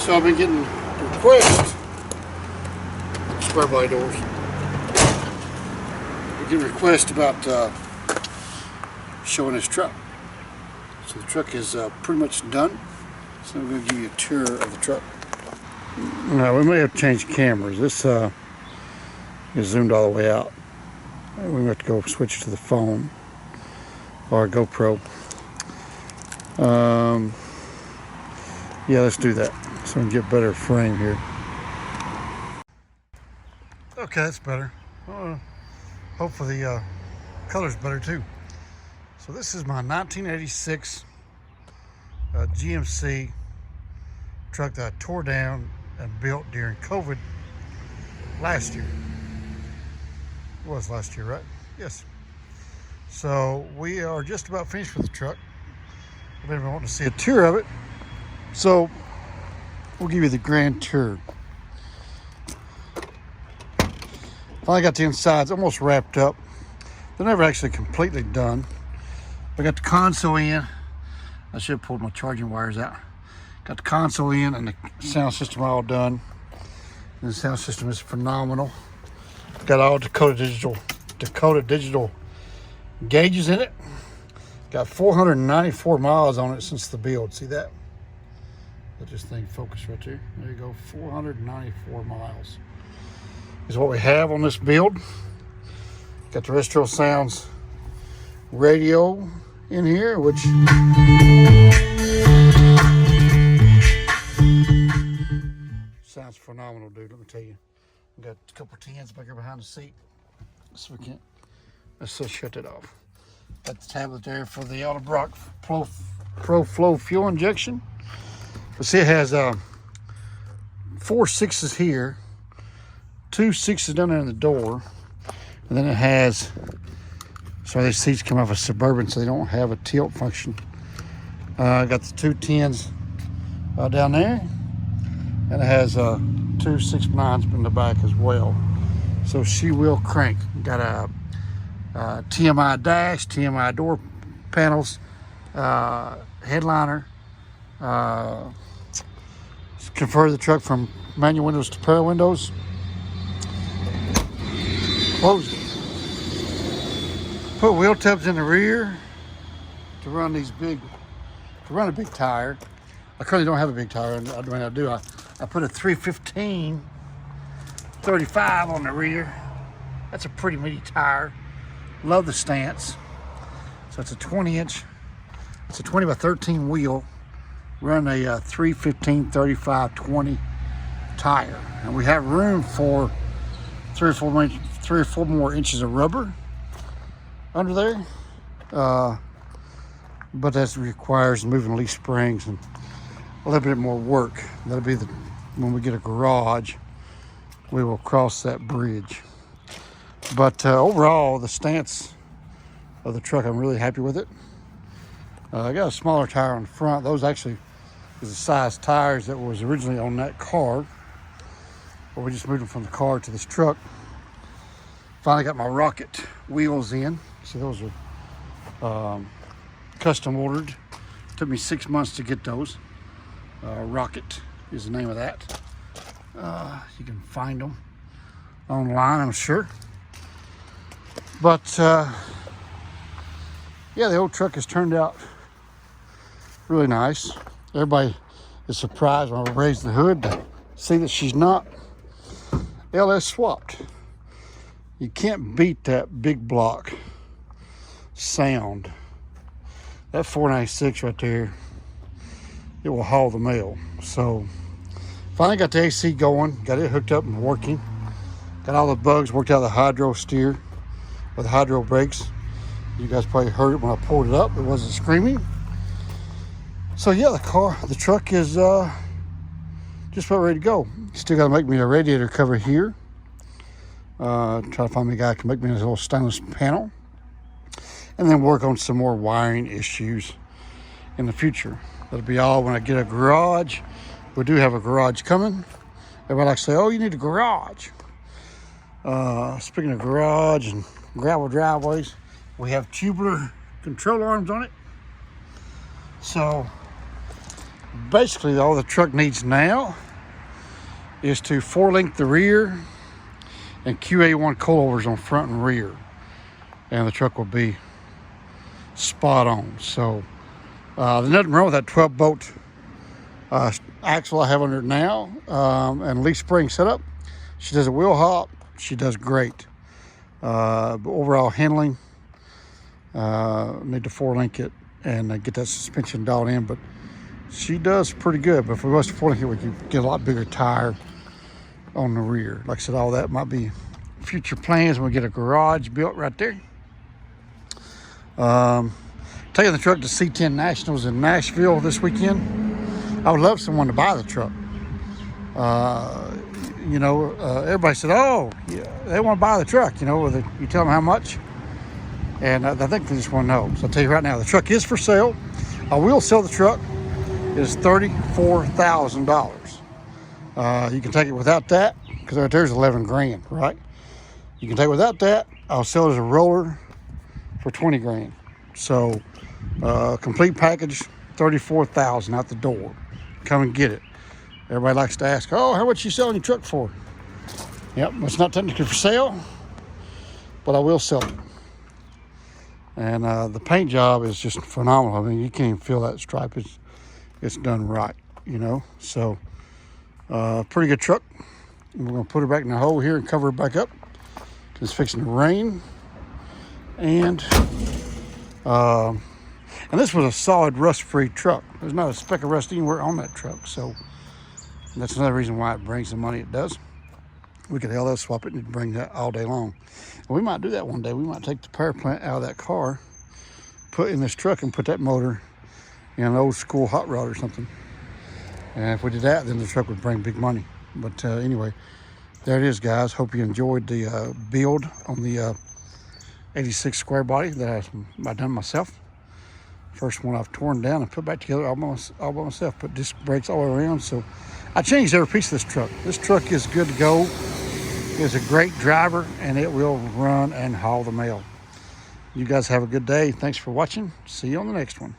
So I've been getting requests, square blade doors. We get requests about showing this truck. So the truck is pretty much done. So I'm going to give you a tour of the truck. Now we may have changed cameras. This is zoomed all the way out. We have to go switch to the phone or a GoPro. Yeah, let's do that so we can get better frame here. Okay, that's better. Hopefully the color's better too. So this is my 1986 GMC truck that I tore down and built during COVID last year. It was last year, right? Yes. So we are just about finished with the truck. If anyone wants to see a tour of it, so we'll give you the grand tour. Finally got the insides almost wrapped up. They're never actually completely done. I got the console in. I should have pulled my charging wires out. Got the console in and the sound system all done. And the sound system is phenomenal. Got all Dakota digital gauges in it. Got 494 miles on it since the build. See that? Let this thing focus right there. There you go. 494 miles is what we have on this build. Got the Terrestrial Sounds radio in here, which sounds phenomenal, dude. Let me tell you. Got a couple of tins back here behind the seat. So we can't. Let's just shut it off. Got the tablet there for the Auto Block Pro Flow fuel injection. But see, it has 4 6s here, 2 6s down there in the door, and then it has. So these seats come off a Suburban, so they don't have a tilt function. Got the 2 10s down there, and it has 2 6.9s in the back as well. So she will crank. Got a TMI dash, TMI door panels, headliner. Convert the truck from manual windows to power windows. Close it. Put wheel tubs in the rear to run a big tire. I currently don't have a big tire. I do. I put a 315 35 on the rear. That's a pretty meaty tire. Love the stance. So it's a 20-inch. It's a 20 by 13 wheel. Run a 315 35 20 tire, and we have room for 3 or 4 more inches of rubber under there. But that requires moving leaf springs and a little bit more work. That'll be when we get a garage, we will cross that bridge. But overall, the stance of the truck, I'm really happy with it. I got a smaller tire on the front. Those actually is the size tires that was originally on that car. But we just moved them from the car to this truck. Finally got my Rocket wheels in. So those are custom ordered. Took me 6 months to get those. Rocket is the name of that. You can find them online, I'm sure. But yeah, the old truck has turned out really nice. Everybody is surprised when I raise the hood to see that she's not LS swapped. You can't beat that Big Block sound. That 496 right there, it will haul the mail. So finally got the AC going, got it hooked up and working. Got all the bugs worked out of the hydro steer with the hydro brakes. You guys probably heard it when I pulled it up. It wasn't screaming. So yeah, the truck is just about ready to go. Still got to make me a radiator cover here. Try to find me a guy who can make me a little stainless panel. And then work on some more wiring issues in the future. That'll be all when I get a garage. We do have a garage coming. Everybody likes to say, oh, you need a garage. Speaking of garage and gravel driveways, we have tubular control arms on it. So Basically, all the truck needs now is to 4-link the rear and QA1 coilovers on front and rear, and the truck will be spot on. So there's nothing wrong with that 12-bolt axle I have under it now, and leaf spring setup. She does a wheel hop. She does great. But overall handling, need to 4-link it and get that suspension dialed in, but she does pretty good. But if we was to 4-link it, we could get a lot bigger tire on the rear. Like I said, all that might be future plans when we get a garage built right there. Taking the truck to C10 Nationals in Nashville this weekend. I would love someone to buy the truck. Everybody said, oh, yeah, they want to buy the truck. You tell them how much, and I think they just want to know. So I'll tell you right now, the truck is for sale. I will sell the truck. It is $34,000. You can take it without that, because right there's 11 grand, right? You can take it without that. I'll sell it as a roller for 20 grand. So complete package, $34,000 out the door. Come and get it. Everybody likes to ask, oh, how much you selling your truck for? Yep, it's not technically for sale, but I will sell it. And the paint job is just phenomenal. I mean, you can't even feel that stripe. It's done right, So pretty good truck. We're gonna put her back in the hole here and cover it back up. It's fixing to rain. And this was a solid rust-free truck. There's not a speck of rust anywhere on that truck. So that's another reason why it brings the money it does. We could LS swap it and bring that all day long. And we might do that one day. We might take the power plant out of that car, put in this truck, and put that motor in an old school hot rod or something. And if we did that, then the truck would bring big money. But anyway, there it is, guys. Hope you enjoyed the build on the 86 square body that I done myself. First one I've torn down and put back together all by myself. Put disc brakes all around. So I changed every piece of this truck. This truck is good to go. It's a great driver, and it will run and haul the mail. You guys have a good day. Thanks for watching. See you on the next one.